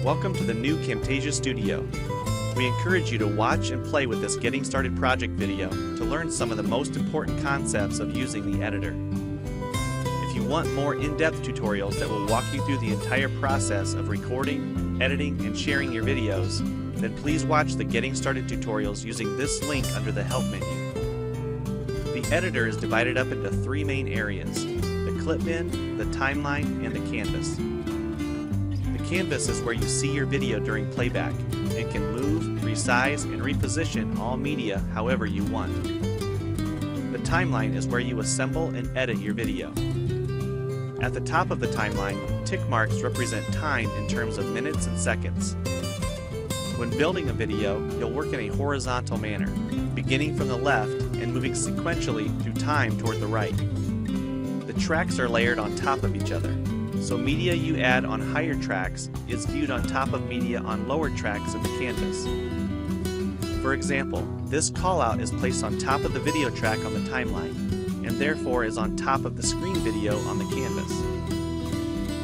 Welcome to the new Camtasia Studio. We encourage you to watch and play with this Getting Started project video to learn some of the most important concepts of using the editor. If you want more in-depth tutorials that will walk you through the entire process of recording, editing, and sharing your videos, then please watch the Getting Started tutorials using this link under the Help menu. The editor is divided up into three main areas: the clip bin, the timeline, and the canvas. The canvas is where you see your video during playback and can move, resize, and reposition all media however you want. The timeline is where you assemble and edit your video. At the top of the timeline, tick marks represent time in terms of minutes and seconds. When building a video, you'll work in a horizontal manner, beginning from the left and moving sequentially through time toward the right. The tracks are layered on top of each other, so media you add on higher tracks is viewed on top of media on lower tracks in the canvas. For example, this callout is placed on top of the video track on the timeline, and therefore is on top of the screen video on the canvas.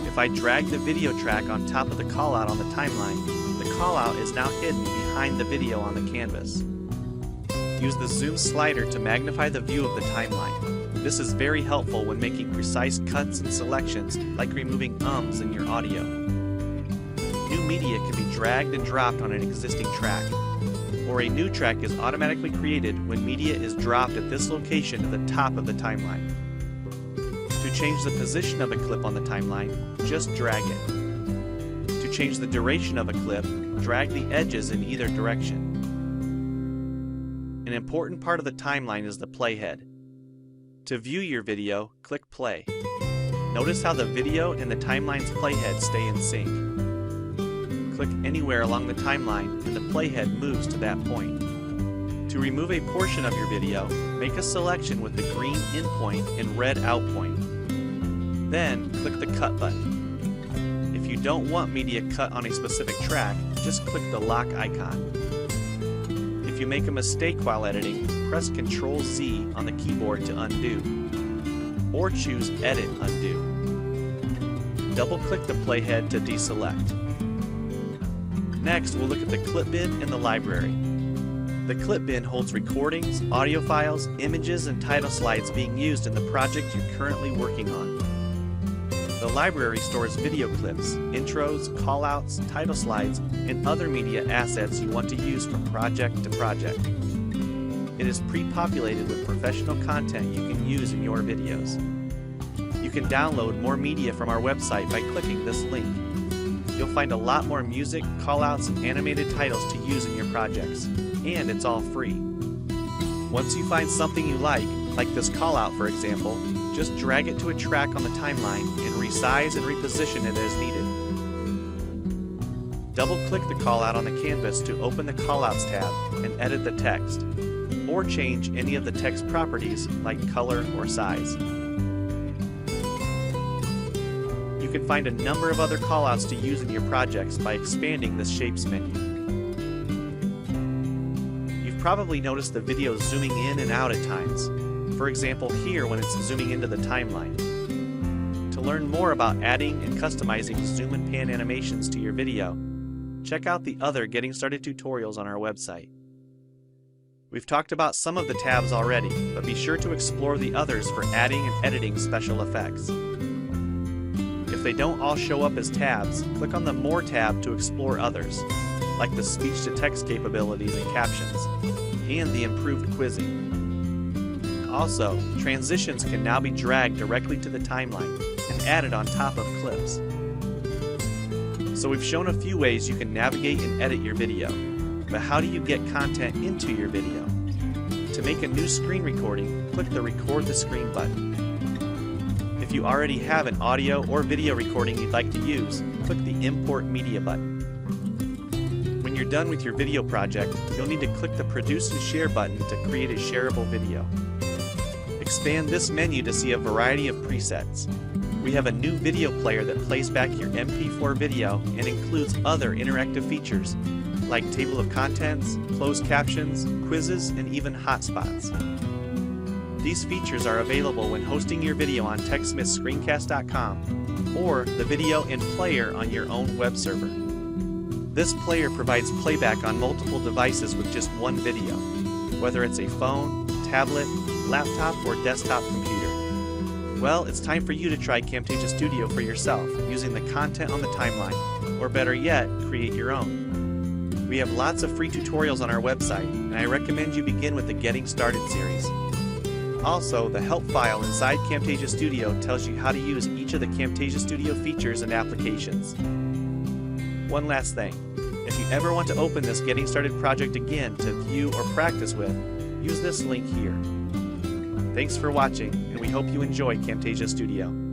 If I drag the video track on top of the callout on the timeline, the callout is now hidden behind the video on the canvas. Use the zoom slider to magnify the view of the timeline. This is very helpful when making precise cuts and selections, like removing ums in your audio. New media can be dragged and dropped on an existing track, or a new track is automatically created when media is dropped at this location at the top of the timeline. To change the position of a clip on the timeline, just drag it. To change the duration of a clip, drag the edges in either direction. An important part of the timeline is the playhead. To view your video, click play. Notice how the video and the timeline's playhead stay in sync. Click anywhere along the timeline and the playhead moves to that point. To remove a portion of your video, make a selection with the green in point and red out point. Then, click the cut button. If you don't want media cut on a specific track, just click the lock icon. If you make a mistake while editing, press Ctrl-Z on the keyboard to undo, or choose Edit Undo. Double-click the playhead to deselect. Next, we'll look at the clip bin and the library. The clip bin holds recordings, audio files, images, and title slides being used in the project you're currently working on. The library stores video clips, intros, callouts, title slides, and other media assets you want to use from project to project. It is pre-populated with professional content you can use in your videos. You can download more media from our website by clicking this link. You'll find a lot more music, callouts, and animated titles to use in your projects, and it's all free. Once you find something you like this callout for example, just drag it to a track on the timeline and resize and reposition it as needed. Double-click the callout on the canvas to open the Callouts tab and edit the text, or change any of the text properties like color or size. You can find a number of other callouts to use in your projects by expanding the Shapes menu. You've probably noticed the video zooming in and out at times, for example here when it's zooming into the timeline. To learn more about adding and customizing zoom and pan animations to your video, check out the other Getting Started tutorials on our website. We've talked about some of the tabs already, but be sure to explore the others for adding and editing special effects. If they don't all show up as tabs, click on the More tab to explore others, like the speech-to-text capabilities and captions, and the improved quizzing. Also, transitions can now be dragged directly to the timeline and added on top of clips. So we've shown a few ways you can navigate and edit your video. But how do you get content into your video? To make a new screen recording, click the Record the Screen button. If you already have an audio or video recording you'd like to use, click the Import Media button. When you're done with your video project, you'll need to click the Produce and Share button to create a shareable video. Expand this menu to see a variety of presets. We have a new video player that plays back your MP4 video and includes other interactive features like table of contents, closed captions, quizzes, and even hotspots. These features are available when hosting your video on TechSmithScreencast.com or the video and player on your own web server. This player provides playback on multiple devices with just one video, whether it's a phone, tablet, laptop, or desktop computer. Well, it's time for you to try Camtasia Studio for yourself using the content on the timeline, or better yet, create your own. We have lots of free tutorials on our website, and I recommend you begin with the Getting Started series. Also, the help file inside Camtasia Studio tells you how to use each of the Camtasia Studio features and applications. One last thing, if you ever want to open this Getting Started project again to view or practice with, use this link here. Thanks for watching, and we hope you enjoy Camtasia Studio.